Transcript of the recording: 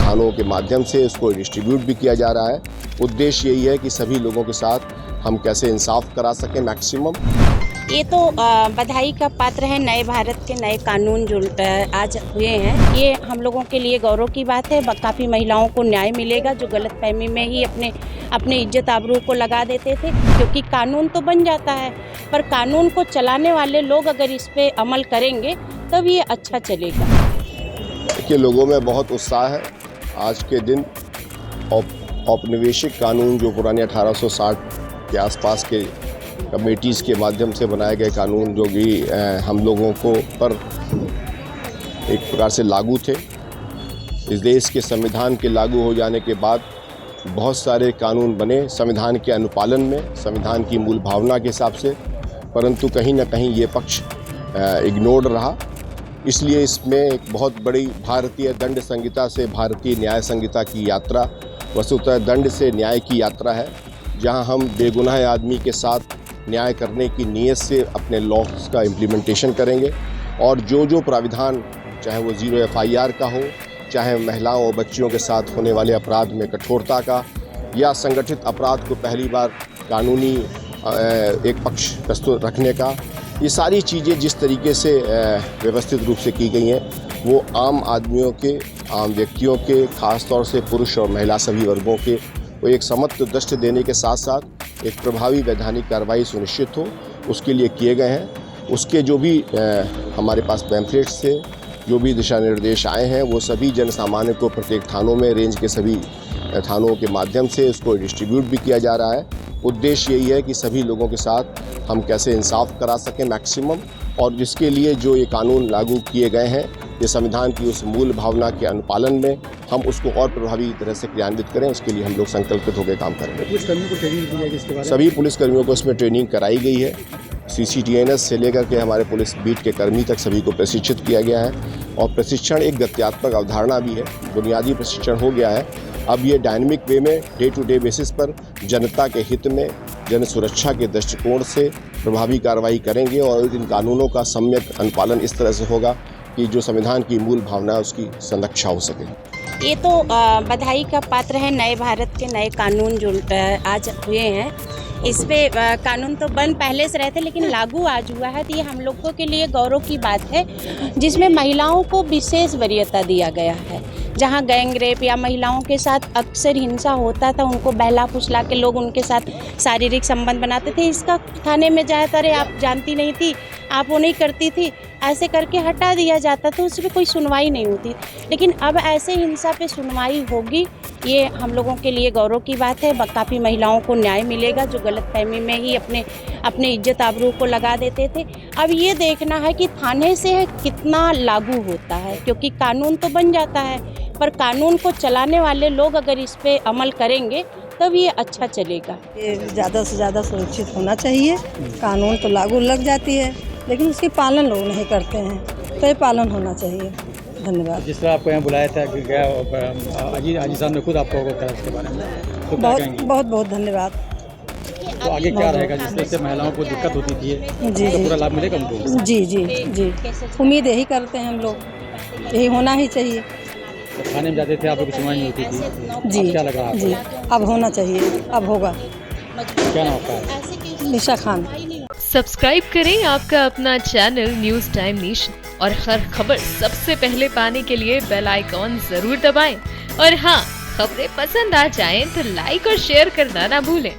थानों के माध्यम से उसको डिस्ट्रीब्यूट भी किया जा रहा है। उद्देश्य यही है कि सभी लोगों के साथ हम कैसे इंसाफ करा सकें मैक्सिमम। ये तो बधाई का पात्र है। नए भारत के नए कानून जो आज हुए हैं, ये हम लोगों के लिए गौरव की बात है। काफ़ी महिलाओं को न्याय मिलेगा जो गलतफहमी में ही अपने इज्जत आबरू को लगा देते थे, क्योंकि कानून तो बन जाता है पर कानून को चलाने वाले लोग अगर इस पे अमल करेंगे तब ये अच्छा चलेगा। देखिए, लोगों में बहुत उत्साह है। आज के दिन औपनिवेशिक कानून जो पुराने 1860 के आसपास के कमेटीज़ के माध्यम से बनाए गए कानून जो भी हम लोगों को पर एक प्रकार से लागू थे, इस देश के संविधान के लागू हो जाने के बाद बहुत सारे कानून बने संविधान के अनुपालन में, संविधान की मूल भावना के हिसाब से, परंतु कहीं ना कहीं ये पक्ष इग्नोर्ड रहा। इसलिए इसमें एक बहुत बड़ी भारतीय दंड संहिता से भारतीय न्याय संहिता की यात्रा, वस्तुतः दंड से न्याय की यात्रा है, जहां हम बेगुनाह आदमी के साथ न्याय करने की नीयत से अपने लॉस का इम्प्लीमेंटेशन करेंगे। और जो प्राविधान, चाहे वो 0 FIR का हो, चाहे महिलाओं और बच्चियों के साथ होने वाले अपराध में कठोरता का, या संगठित अपराध को पहली बार कानूनी एक पक्ष प्रस्तुत रखने का, ये सारी चीज़ें जिस तरीके से व्यवस्थित रूप से की गई हैं, वो आम आदमियों के, आम व्यक्तियों के, ख़ास तौर से पुरुष और महिला सभी वर्गों के वो एक समत्व दृष्टि देने के साथ साथ एक प्रभावी वैधानिक कार्रवाई सुनिश्चित हो, उसके लिए किए गए हैं। उसके जो भी हमारे पास पैम्फलेट्स से जो भी दिशा निर्देश आए हैं, वो सभी जन सामान्य को प्रत्येक थानों में, रेंज के सभी थानों के माध्यम से उसको डिस्ट्रीब्यूट भी किया जा रहा है। उद्देश्य यही है कि सभी लोगों के साथ हम कैसे इंसाफ करा सकें मैक्सिमम, और जिसके लिए जो ये कानून लागू किए गए हैं, ये संविधान की उस मूल भावना के अनुपालन में हम उसको और प्रभावी तरह से क्रियान्वित करें, उसके लिए हम लोग संकल्पित होकर काम करेंगे। पुलिसकर्मियों को ट्रेनिंग दी जाएगी इसके बारे में? सभी पुलिसकर्मियों को इसमें ट्रेनिंग कराई गई है। CCTNS से लेकर के हमारे पुलिस बीट के कर्मी तक सभी को प्रशिक्षित किया गया है, और प्रशिक्षण एक गत्यात्मक अवधारणा भी है। बुनियादी प्रशिक्षण हो गया है। अब ये डायनेमिक वे में डे टू डे बेसिस पर जनता के हित में, जन सुरक्षा के दृष्टिकोण से प्रभावी कार्रवाई करेंगे, और इन कानूनों का सम्यक अनुपालन इस तरह से होगा कि जो संविधान की मूल भावना है उसकी संरक्षा हो सके। ये तो बधाई का पात्र है। नए भारत के नए कानून जो आज हुए हैं, इस पे कानून तो बन पहले से रहते लेकिन लागू आज हुआ है, तो ये हम लोगों के लिए गौरव की बात है, जिसमें महिलाओं को विशेष वरीयता दिया गया है। जहाँ गैंग रेप या महिलाओं के साथ अक्सर हिंसा होता था, उनको बहला फुसला के लोग उनके साथ शारीरिक संबंध बनाते थे, इसका थाने में जाया अरे आप जानती नहीं थी, आप वो नहीं करती थी, ऐसे करके हटा दिया जाता था, उस पर कोई सुनवाई नहीं होती। लेकिन अब ऐसे हिंसा पे सुनवाई होगी, ये हम लोगों के लिए गौरव की बात है। काफ़ी महिलाओं को न्याय मिलेगा जो गलतफहमी में ही अपने इज्जत आबरू को लगा देते थे। अब ये देखना है कि थाने से कितना लागू होता है, क्योंकि कानून तो बन जाता है पर कानून को चलाने वाले लोग अगर इस पे अमल करेंगे तब ये अच्छा चलेगा। ये ज़्यादा से ज़्यादा सुरक्षित होना चाहिए। कानून तो लागू लग जाती है लेकिन उसके पालन लोग नहीं करते हैं, तो ये पालन होना चाहिए। धन्यवाद। जिस तरह आपको यहाँ बुलाया था कि क्या अजी साहब ने खुद आपको अवगत कराया इसके बारे में, तो बहुत बहुत धन्यवाद। तो आगे क्या रहेगा? जिस तरह से महिलाओं को दिक्कत होती थी, जी तो पूरा लाभ मिलेगा उनको? जी जी जी, उम्मीद यही करते हैं हम लोग, यही होना ही चाहिए। तो थाने में जाते थे, आपको सुनवाई नहीं होती थी, जी क्या लगा आपको? जी, अब होना चाहिए, अब होगा। क्या नाम आपका है? निशा खान। सब्सक्राइब करें आपका अपना चैनल न्यूज़ टाइम नेशन, और हर खबर सबसे पहले पाने के लिए बेल आइकॉन जरूर दबाएं। और हाँ, खबरें पसंद आ जाएं तो लाइक और शेयर करना ना भूलें।